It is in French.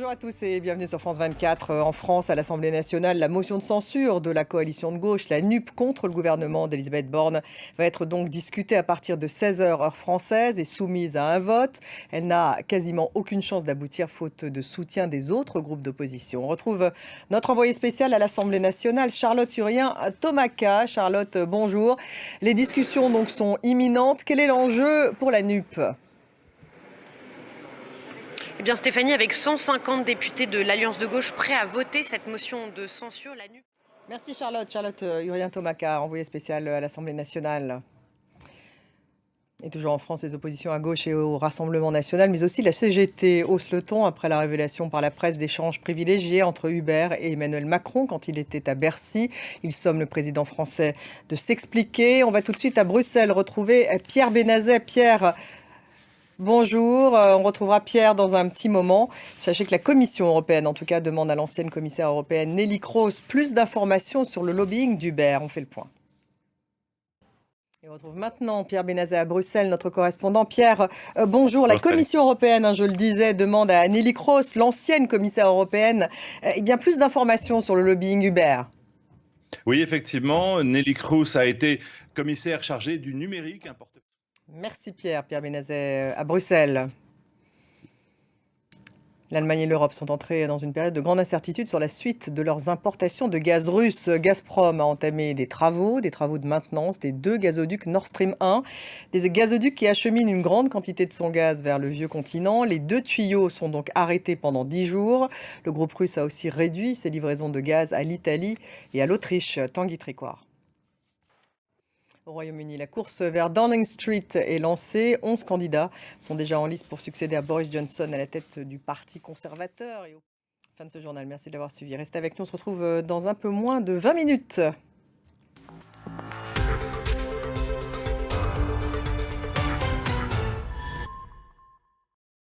Bonjour à tous et bienvenue sur France 24. En France, à l'Assemblée nationale, la motion de censure de la coalition de gauche, la NUP, contre le gouvernement d'Elisabeth Borne va être donc discutée à partir de 16 h heure française et soumise à un vote. Elle n'a quasiment aucune chance d'aboutir faute de soutien des autres groupes d'opposition. On retrouve notre envoyé spécial à l'Assemblée nationale, Charlotte Urien-Tomaka. Charlotte, bonjour. Les discussions donc sont imminentes. Quel est l'enjeu pour la NUP ? Eh bien Stéphanie, avec 150 députés de l'Alliance de gauche prêts à voter cette motion de censure, la NUP... Merci Charlotte. Charlotte Urien-Tomaka, envoyée spéciale à l'Assemblée nationale. Et toujours en France, les oppositions à gauche et au Rassemblement national, mais aussi la CGT hausse le ton après la révélation par la presse d'échanges privilégiés entre Hubert et Emmanuel Macron quand il était à Bercy. Il somme le président français de s'expliquer. On va tout de suite à Bruxelles retrouver Pierre Benazet. Pierre, bonjour, on retrouvera Pierre dans un petit moment. Sachez que la Commission européenne, en tout cas, demande à l'ancienne commissaire européenne Neelie Kroes plus d'informations sur le lobbying d'Uber. On fait le point. Et on retrouve maintenant Pierre Benazet à Bruxelles, notre correspondant. Pierre, bonjour. La Commission européenne, je le disais, demande à Neelie Kroes, l'ancienne commissaire européenne, bien plus d'informations sur le lobbying Uber. Oui, effectivement, Neelie Kroes a été commissaire chargée du numérique. Merci Pierre. Pierre Benazet à Bruxelles. L'Allemagne et l'Europe sont entrées dans une période de grande incertitude sur la suite de leurs importations de gaz russe. Gazprom a entamé des travaux de maintenance des 2 gazoducs Nord Stream 1. Des gazoducs qui acheminent une grande quantité de son gaz vers le vieux continent. Les 2 tuyaux sont donc arrêtés pendant 10 jours. Le groupe russe a aussi réduit ses livraisons de gaz à l'Italie et à l'Autriche. Tanguy Trécoire. Au Royaume-Uni, la course vers Downing Street est lancée. 11 candidats sont déjà en lice pour succéder à Boris Johnson à la tête du Parti conservateur. Fin de ce journal, merci de l'avoir suivi. Restez avec nous, on se retrouve dans un peu moins de 20 minutes.